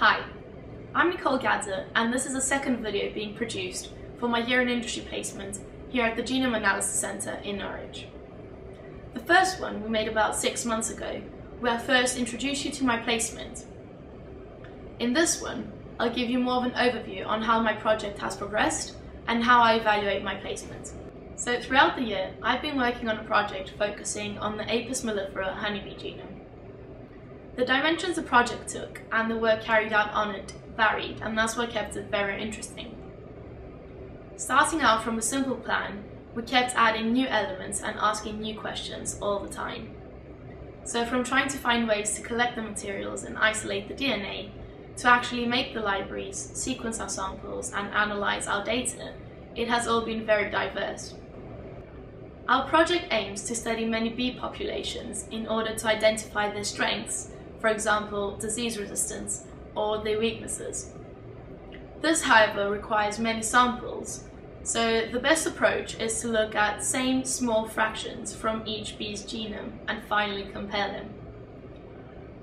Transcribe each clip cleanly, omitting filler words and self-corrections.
Hi, I'm Nicole Gkatza, and this is the second video being produced for my year in industry placement here at the Genome Analysis Centre in Norwich. The first one we made about 6 months ago, where I first introduced you to my placement. In this one, I'll give you more of an overview on how my project has progressed and how I evaluate my placement. So throughout the year, I've been working on a project focusing on the Apis mellifera honeybee genome. The dimensions the project took and the work carried out on it varied, and that's what kept it very interesting. Starting out from a simple plan, we kept adding new elements and asking new questions all the time. So from trying to find ways to collect the materials and isolate the DNA, to actually make the libraries, sequence our samples and analyze our data, it has all been very diverse. Our project aims to study many bee populations in order to identify their strengths, for example, disease resistance, or their weaknesses. This, however, requires many samples, so the best approach is to look at same small fractions from each bee's genome and finally compare them.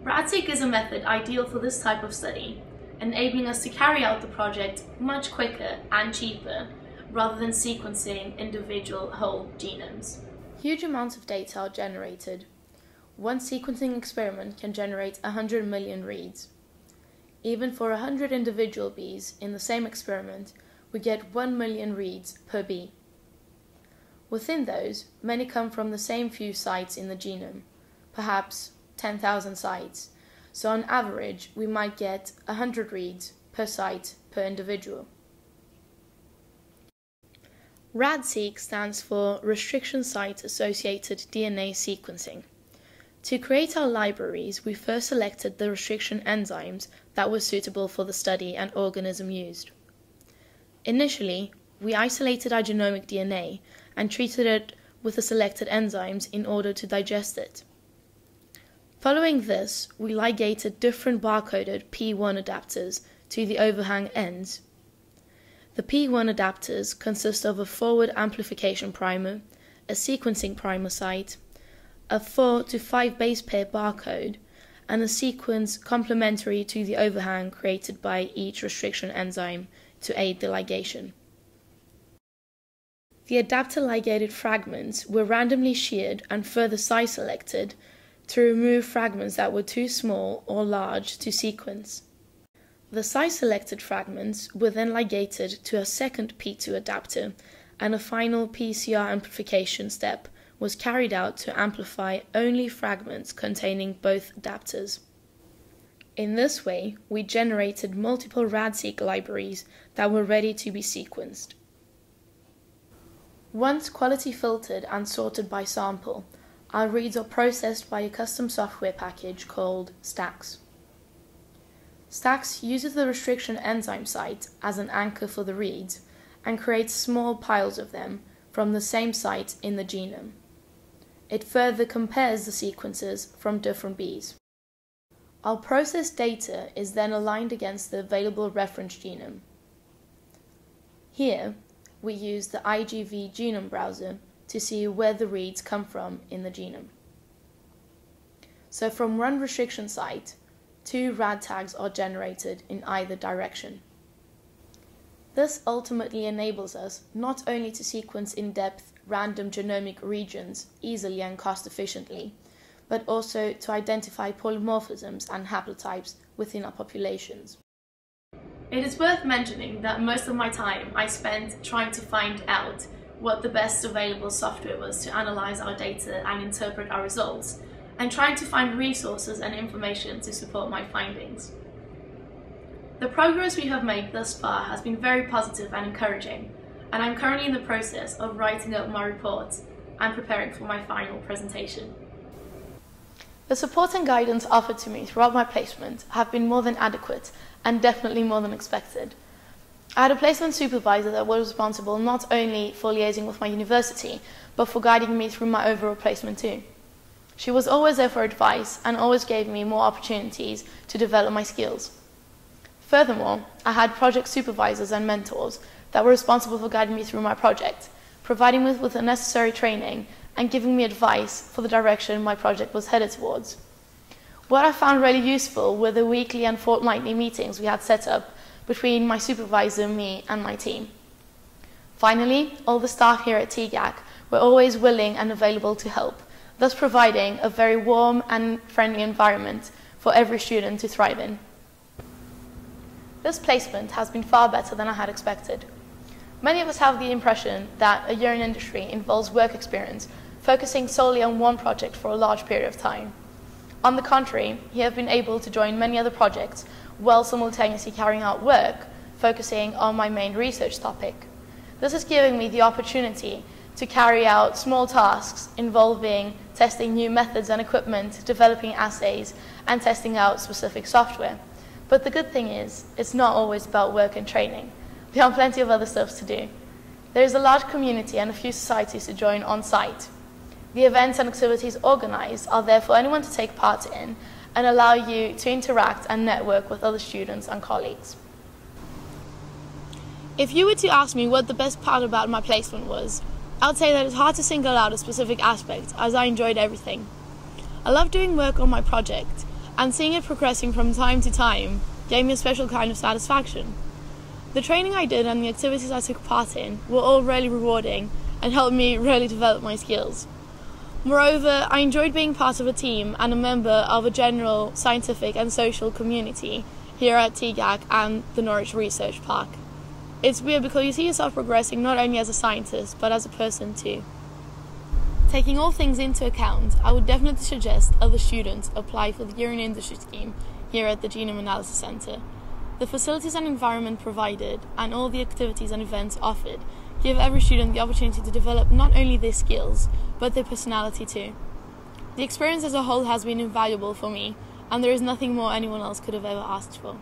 RAD-seq is a method ideal for this type of study, enabling us to carry out the project much quicker and cheaper, rather than sequencing individual whole genomes. Huge amounts of data are generated. One sequencing experiment can generate 100 million reads. Even for 100 individual bees in the same experiment, we get 1 million reads per bee. Within those, many come from the same few sites in the genome, perhaps 10,000 sites, so on average we might get 100 reads per site per individual. RAD-seq stands for Restriction Site Associated DNA Sequencing. To create our libraries, we first selected the restriction enzymes that were suitable for the study and organism used. Initially, we isolated our genomic DNA and treated it with the selected enzymes in order to digest it. Following this, we ligated different barcoded P1 adapters to the overhang ends. The P1 adapters consist of a forward amplification primer, a sequencing primer site, a 4 to 5 base pair barcode, and a sequence complementary to the overhang created by each restriction enzyme to aid the ligation. The adapter ligated fragments were randomly sheared and further size selected to remove fragments that were too small or large to sequence. The size-selected fragments were then ligated to a second P2 adapter, and a final PCR amplification step was carried out to amplify only fragments containing both adapters. In this way, we generated multiple RAD-seq libraries that were ready to be sequenced. Once quality filtered and sorted by sample, our reads are processed by a custom software package called STAX. STAX uses the restriction enzyme site as an anchor for the reads and creates small piles of them from the same site in the genome. It further compares the sequences from different bees. Our processed data is then aligned against the available reference genome. Here, we use the IGV genome browser to see where the reads come from in the genome. So from one restriction site, 2 RAD tags are generated in either direction. This ultimately enables us not only to sequence in-depth random genomic regions easily and cost-efficiently, but also to identify polymorphisms and haplotypes within our populations. It is worth mentioning that most of my time I spent trying to find out what the best available software was to analyze our data and interpret our results, and trying to find resources and information to support my findings. The progress we have made thus far has been very positive and encouraging, and I'm currently in the process of writing up my report and preparing for my final presentation. The support and guidance offered to me throughout my placement have been more than adequate and definitely more than expected. I had a placement supervisor that was responsible not only for liaising with my university, but for guiding me through my overall placement too. She was always there for advice and always gave me more opportunities to develop my skills. Furthermore, I had project supervisors and mentors that were responsible for guiding me through my project, providing me with the necessary training and giving me advice for the direction my project was headed towards. What I found really useful were the weekly and fortnightly meetings we had set up between my supervisor, me, and my team. Finally, all the staff here at TGAC were always willing and available to help, thus providing a very warm and friendly environment for every student to thrive in. This placement has been far better than I had expected. Many of us have the impression that a year in industry involves work experience, focusing solely on one project for a large period of time. On the contrary, you have been able to join many other projects while simultaneously carrying out work, focusing on my main research topic. This is giving me the opportunity to carry out small tasks involving testing new methods and equipment, developing assays, and testing out specific software. But the good thing is, it's not always about work and training. We have plenty of other stuff to do. There is a large community and a few societies to join on site. The events and activities organized are there for anyone to take part in and allow you to interact and network with other students and colleagues. If you were to ask me what the best part about my placement was, I would say that it's hard to single out a specific aspect, as I enjoyed everything. I loved doing work on my project, and seeing it progressing from time to time gave me a special kind of satisfaction. The training I did and the activities I took part in were all really rewarding and helped me really develop my skills. Moreover, I enjoyed being part of a team and a member of a general scientific and social community here at TGAC and the Norwich Research Park. It's weird because you see yourself progressing not only as a scientist, but as a person too. Taking all things into account, I would definitely suggest other students apply for the Year in Industry scheme here at the Genome Analysis Centre. The facilities and environment provided, and all the activities and events offered, give every student the opportunity to develop not only their skills, but their personality too. The experience as a whole has been invaluable for me, and there is nothing more anyone else could have ever asked for.